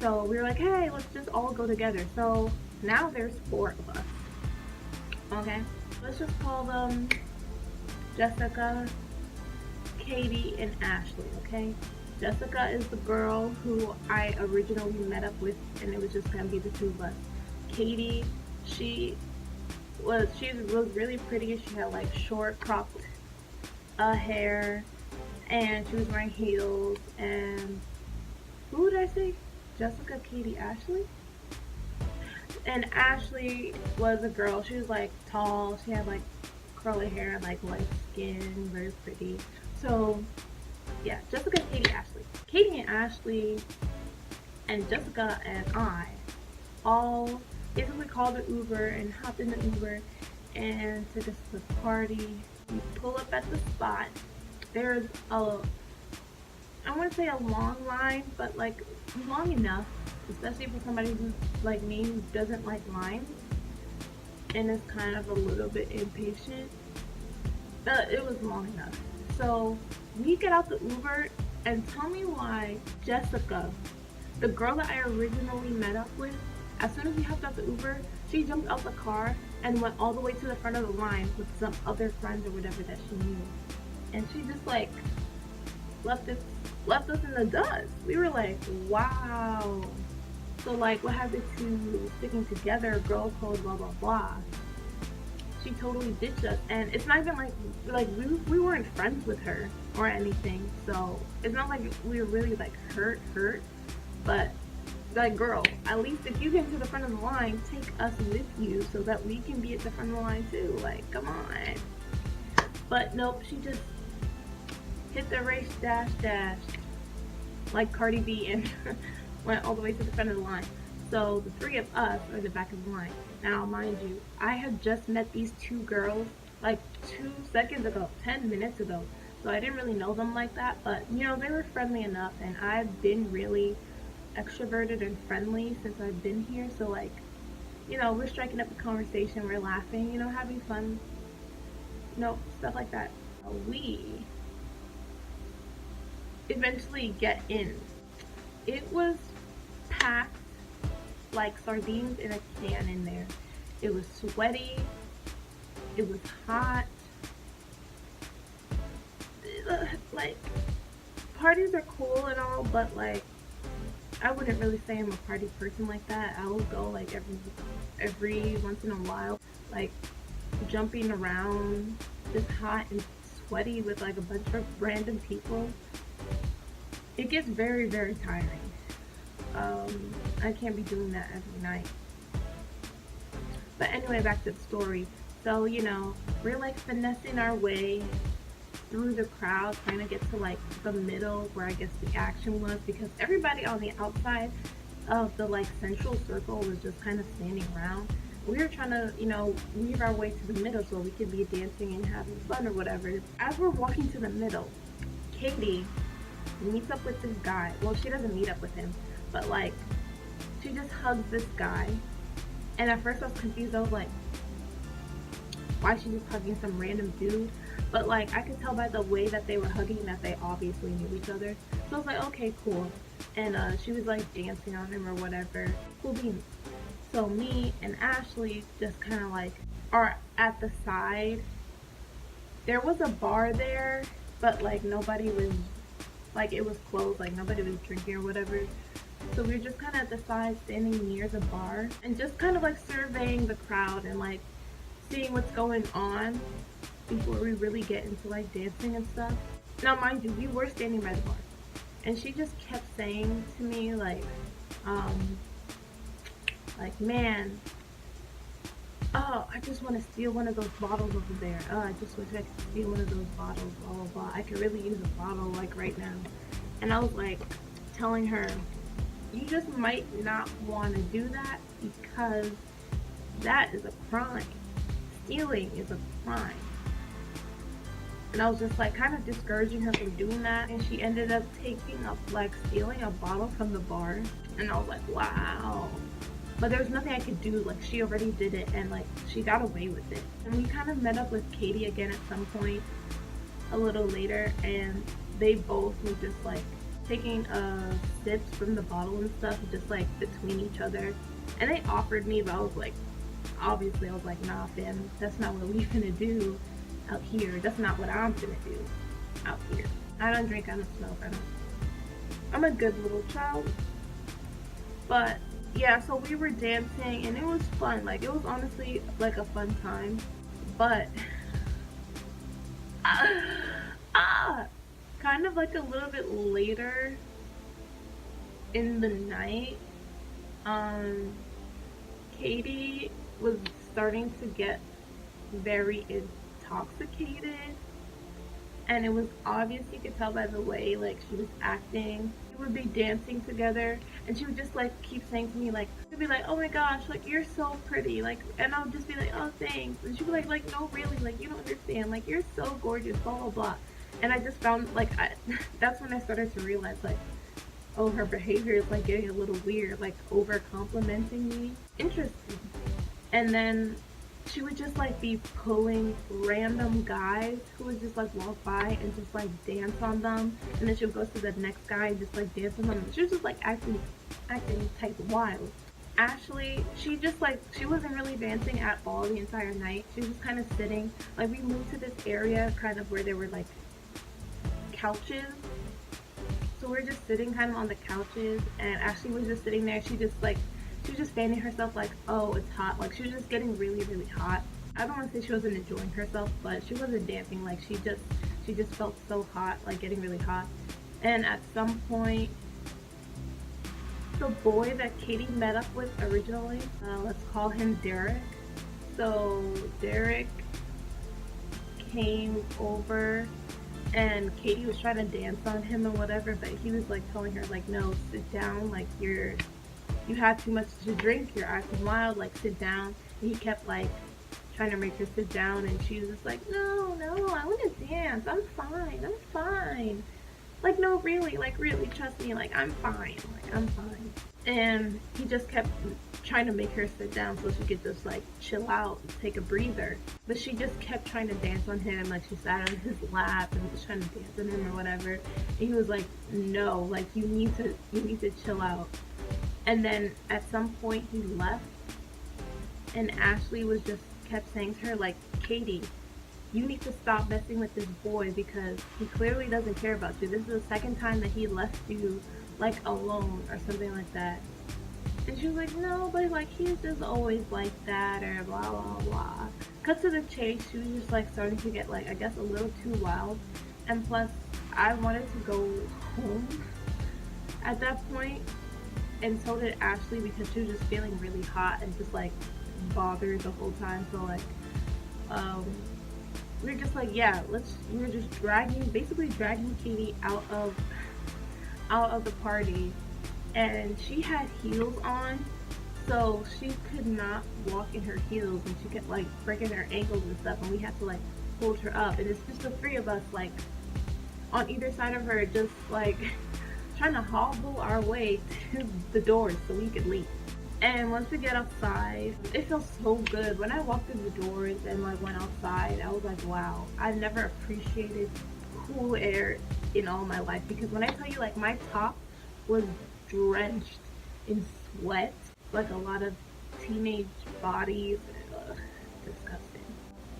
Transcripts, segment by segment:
So we were like, hey, let's just all go together. So now there's 4 of us. Okay, let's just call them Jessica, Katie, and Ashley. Okay, Jessica is the girl who I originally met up with, and it was just gonna be the 2 of us. Katie, she was really pretty. She had like short cropped hair, and she was wearing heels. And who would I say? Jessica, Katie, Ashley. And Ashley was a girl. She was like tall. She had like curly hair, like light skin, very pretty. So yeah, Jessica, Katie, Ashley. Katie and Ashley and Jessica and I all basically called an Uber and hopped in the Uber and took us to the party. We pull up at the spot. There's a, I wouldn't say a long line, but like long enough, especially for somebody who's like me who doesn't like lines and is kind of a little bit impatient. It was long enough. So we get out the Uber, and tell me why Jessica, the girl that I originally met up with, as soon as we hopped out the Uber, she jumped out the car and went all the way to the front of the line with some other friends or whatever that she knew. And she just like left us in the dust. We were like, wow. So like, what happened to sticking together, girl code, blah blah blah. She totally ditched us, and it's not even like we weren't friends with her or anything. So it's not like we were really like hurt, but like, girl, at least if you get to the front of the line, take us with you so that we can be at the front of the line too. Like, come on. But nope, she just hit the race dash like Cardi B and went all the way to the front of the line. So the 3 of us are the back of the line. Now, mind you, I had just met these 2 girls like 2 seconds ago, 10 minutes ago. So I didn't really know them like that, but you know, they were friendly enough, and I've been really extroverted and friendly since I've been here. So like, you know, we're striking up a conversation, we're laughing, you know, having fun, you know, stuff like that. We eventually get in. It was packed like sardines in a can in there. It was sweaty, it was hot. Like, parties are cool and all, but like, I wouldn't really say I'm a party person like that. I will go like every once in a while, like jumping around, just hot and sweaty with like a bunch of random people. It gets very, very tiring. I can't be doing that every night. But anyway, back to the story. So, you know, we're like finessing our way through the crowd, trying to get to like the middle where I guess the action was, because everybody on the outside of the like central circle was just kind of standing around. We were trying to, you know, weave our way to the middle so we could be dancing and having fun or whatever. As we're walking to the middle, Katie meets up with this guy. Well, she doesn't meet up with him, but like, she just hugs this guy. And at first I was confused. I was like, why is she just hugging some random dude? But like, I could tell by the way that they were hugging that they obviously knew each other. So I was like, okay, cool. And she was like dancing on him or whatever. Cool beans. So me and Ashley just kind of like are at the side. There was a bar there, but like nobody was, like, it was closed, like nobody was drinking or whatever. So we were just kind of at the side, standing near the bar and just kind of like surveying the crowd and like seeing what's going on before we really get into like dancing and stuff. Now mind you, we were standing by the bar, and she just kept saying to me like man, oh, I just want to steal one of those bottles over there. Oh, I just wish I could steal one of those bottles, blah blah blah. I could really use a bottle like right now. And I was like telling her, you just might not want to do that because that is a crime. Stealing is a crime. And I was just like kind of discouraging her from doing that, and she ended up stealing a bottle from the bar. And I was like, wow. But there was nothing I could do. Like, she already did it, and like she got away with it. And we kind of met up with Katie again at some point a little later, and they both were just like taking sips from the bottle and stuff, just like between each other. And they offered me, but I was like, obviously, I was like, nah, fam, that's not what we finna do out here. That's not what I'm finna do out here. I don't drink, I don't smoke, I'm a good little child. But yeah, so we were dancing and it was fun. Like, it was honestly like a fun time. But kind of like a little bit later in the night, Katie was starting to get very intoxicated, and it was obvious. You could tell by the way like she was acting. We would be dancing together and she would just like keep saying to me, like, she'd be like, oh my gosh, like, you're so pretty, like, and I'll just be like, oh thanks, and she'd be like no, really, like, you don't understand, like, you're so gorgeous, blah blah blah. And I just found like that's when I started to realize, like, oh, her behavior is like getting a little weird, like over complimenting me. Interesting. And then she would just like be pulling random guys who would just like walk by and just like dance on them, and then she would go to the next guy and just like dance on them. She was just like acting type wild. Ashley, she just like, she wasn't really dancing at all the entire night. She was just kind of sitting. Like, we moved to this area kind of where there were like couches, so we're just sitting kind of on the couches, and Ashley was just sitting there. She was just fanning herself like, oh, it's hot. Like, she was just getting really, really hot. I don't want to say she wasn't enjoying herself, but she wasn't dancing. Like, she just felt so hot, like getting really hot. And at some point, the boy that Katie met up with originally, let's call him Derek. So Derek came over and Katie was trying to dance on him and whatever, but he was like telling her, like, no, sit down, like, you had too much to drink, you're acting wild, like, sit down. And he kept like trying to make her sit down, and she was just like, no, I want to dance, I'm fine. Like, no, really, trust me, like, I'm fine. And he just kept trying to make her sit down so she could just like chill out, take a breather. But she just kept trying to dance on him. Like, she sat on his lap and was trying to dance on him or whatever. And he was like, no, like, you need to chill out. And then at some point he left, and Ashley was just kept saying to her, like, Katie, you need to stop messing with this boy because he clearly doesn't care about you. This is the second time that he left you like alone or something like that. And she was like, no, but like, he's just always like that, or blah blah blah. Cut to the chase, she was just like starting to get, like, I guess a little too wild. And plus, I wanted to go home at that point, and so did Ashley, because she was just feeling really hot and just like bothered the whole time. So like, we were just like, yeah, we were just basically dragging Katie out of the party, and she had heels on, so she could not walk in her heels, and she kept like breaking her ankles and stuff, and we had to like hold her up, and it's just the three of us like on either side of her, just like trying to hobble our way to the doors so we could leave. And once we get outside, it feels so good. When I walked through the doors and like went outside, I was like, wow, I've never appreciated cool air in all my life. Because when I tell you, like, my top was drenched in sweat, like a lot of teenage bodies. Ugh, disgusting.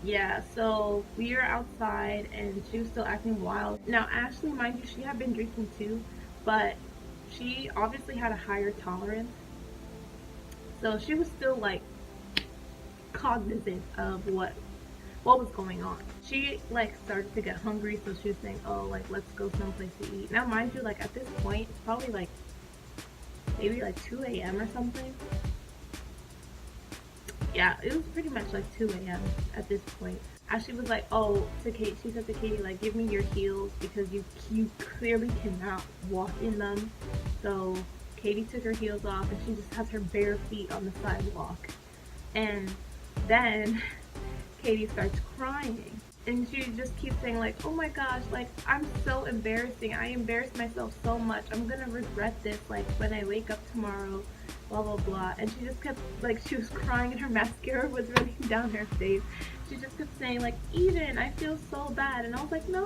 Yeah, so we were outside and she was still acting wild. Now Ashley, mind you, she had been drinking too, but she obviously had a higher tolerance. So she was still like cognizant of what was going on. She like started to get hungry, so she was saying, oh, like, let's go someplace to eat. Now mind you, like, at this point it's probably like maybe like 2 a.m. or something. Yeah, it was pretty much like 2 a.m. at this point. Ashley was like, oh, to Kate, she said to Katie, like, give me your heels because you clearly cannot walk in them. So Katie took her heels off and she just has her bare feet on the sidewalk. And then Katie starts crying. And she just keeps saying like, oh my gosh, like I'm so embarrassing, I embarrassed myself so much, I'm gonna regret this like when I wake up tomorrow, blah blah blah. And she just kept like, she was crying and her mascara was running down her face. She just kept saying like, Eden, I feel so bad. And I was like, no,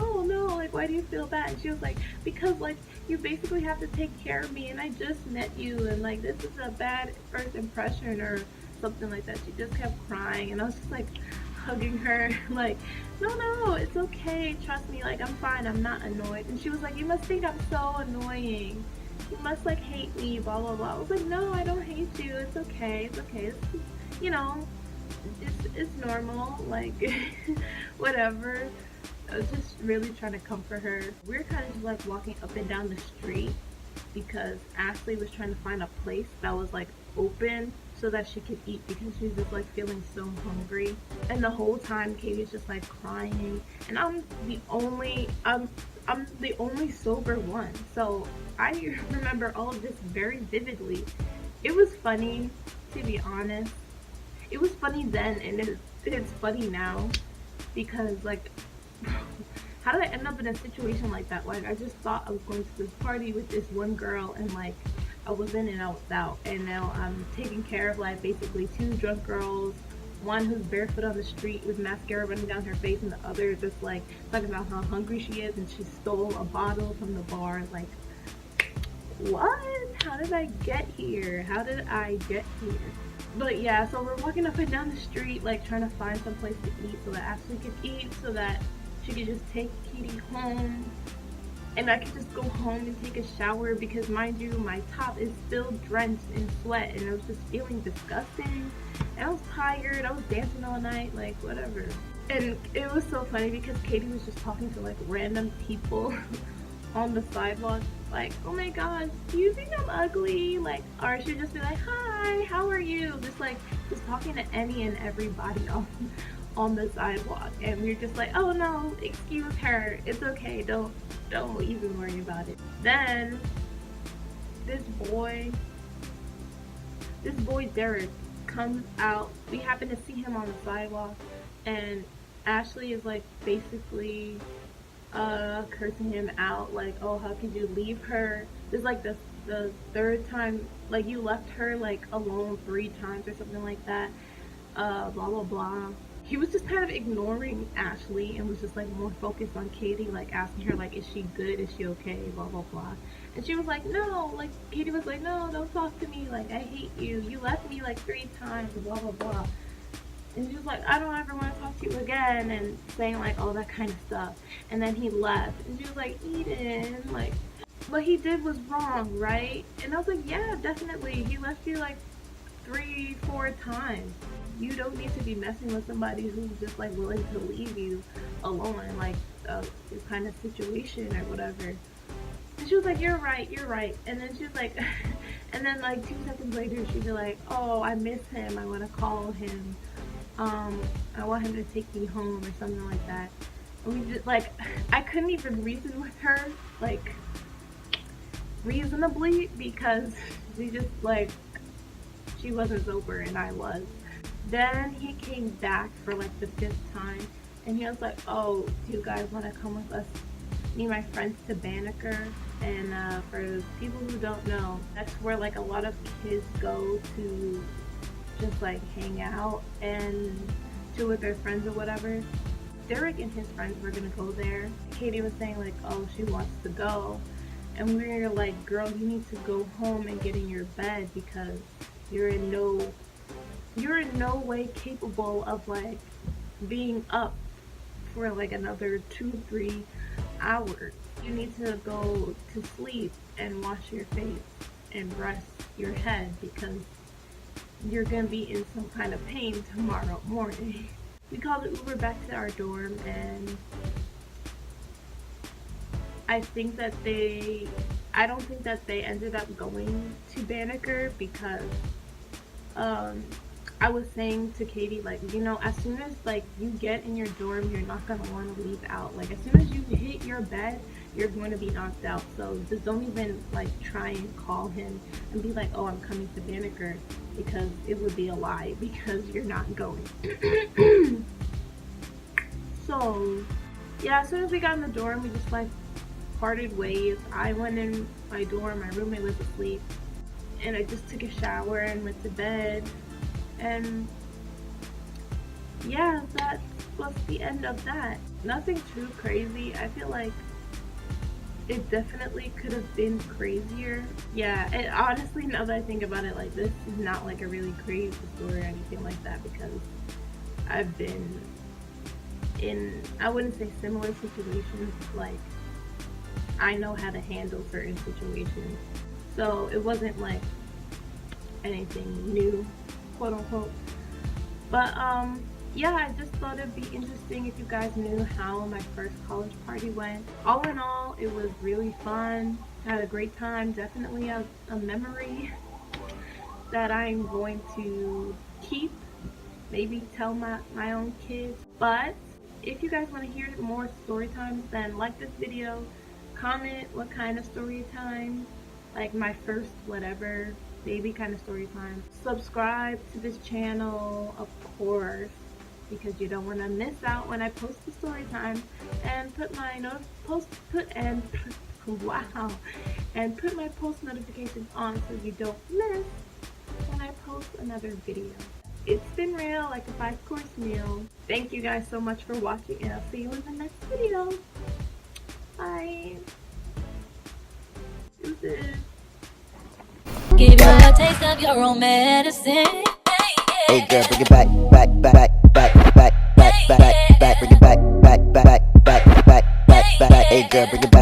like why do you feel bad? And she was like, because like you basically have to take care of me and I just met you and like this is a bad first impression or something like that. She just kept crying and I was just like hugging her like, no, it's okay, trust me, like I'm fine, I'm not annoyed. And she was like, you must think I'm so annoying, you must like hate me, blah blah blah. I was like, no, I don't hate you, it's okay, it's you know, it's normal, like whatever. I was just really trying to comfort her. We were kind of just like walking up and down the street because Ashley was trying to find a place that was like open so that she could eat because she's just like feeling so hungry. And the whole time Katie's just like crying and I'm the only sober one, so I remember all of this very vividly. It was funny, to be honest. It was funny then and it's funny now because like how did I end up in a situation like that? Like I just thought I was going to this party with this one girl and like I was in and I was out, and now I'm taking care of like basically two drunk girls, one who's barefoot on the street with mascara running down her face and the other just like talking about how hungry she is and she stole a bottle from the bar. Like what? How did I get here? But yeah, so we're walking up and down the street like trying to find some place to eat so that Ashley could eat, so that she could just take Katie home and I could just go home and take a shower because mind you my top is still drenched in sweat and I was just feeling disgusting and I was tired. I was dancing all night, like whatever. And it was so funny because Katie was just talking to like random people on the sidewalk like, oh my gosh, do you think I'm ugly? Like, or she'd just be like, hi, how are you? Just talking to any and everybody on the sidewalk. And we were just like, oh no, excuse her, it's okay, don't even worry about it. Then this boy Derek comes out. We happen to see him on the sidewalk and Ashley is like basically cursing him out like, oh, how could you leave her? This is like the third time, like you left her like alone 3 times or something like that, blah blah blah. He was just kind of ignoring Ashley and was just like more focused on Katie, like asking her like, is she good, is she okay, blah blah blah. And she was like, no, like Katie was like, no, don't talk to me, like I hate you left me like 3 times, blah blah blah. And she was like, I don't ever want to talk to you again, and saying like all that kind of stuff. And then he left and she was like, Eden, like what he did was wrong, right? And I was like, yeah, definitely, he left you like 3-4 times. You don't need to be messing with somebody who's just like willing to leave you alone in like this kind of situation or whatever. And she was like, you're right. And then she was like and then like 2 seconds later she'd be like, oh, I miss him, I want to call him, I want him to take me home or something like that. And we just like, I couldn't even reason with her like reasonably because she just like, she wasn't sober and I was. Then he came back for like the 5th time and he was like, oh, do you guys want to come with us, me and my friends, to Banneker? And for people who don't know, that's where like a lot of kids go to just like hang out and chill with their friends or whatever. Derek and his friends were gonna go there. Katie was saying like, oh, she wants to go, and we were like, girl, you need to go home and get in your bed because you're in no way capable of like being up for like another 2-3 hours. You need to go to sleep and wash your face and rest your head because you're gonna be in some kind of pain tomorrow morning. We called the Uber back to our dorm, and I don't think that they ended up going to Banneker because I was saying to Katie, like, you know, as soon as like you get in your dorm, you're not gonna want to leave out. Like as soon as you hit your bed, you're going to be knocked out. So just don't even like try and call him and be like, oh, I'm coming to Banneker, because it would be a lie because you're not going. So yeah, as soon as we got in the dorm, we just like parted ways. I went in my dorm, my roommate was asleep, and I just took a shower and went to bed. And yeah, that was the end of that. Nothing too crazy. I feel like it definitely could have been crazier. Yeah, and honestly, now that I think about it, like, this is not like a really crazy story or anything like that, because I've been in, I wouldn't say similar situations, like, I know how to handle certain situations. So it wasn't like anything new, quote unquote. But yeah, I just thought it'd be interesting if you guys knew how my first college party went. All in all, it was really fun. Had a great time. Definitely a memory that I'm going to keep. Maybe tell my own kids. But if you guys want to hear more story times, then like this video, comment what kind of story time, like my first whatever baby kind of story time. Subscribe to this channel, of course, because you don't want to miss out when I post the story time, and put my post notifications on so you don't miss when I post another video. It's been real, like a 5-course meal. Thank you guys so much for watching, and I'll see you in the next video. Bye. Deuces. Give you a taste of your own medicine. Hey girl, bring it back, back, back, back, back, back, back, back, back, bring it back, back, back, back, back, back, back. Hey girl, bring it back.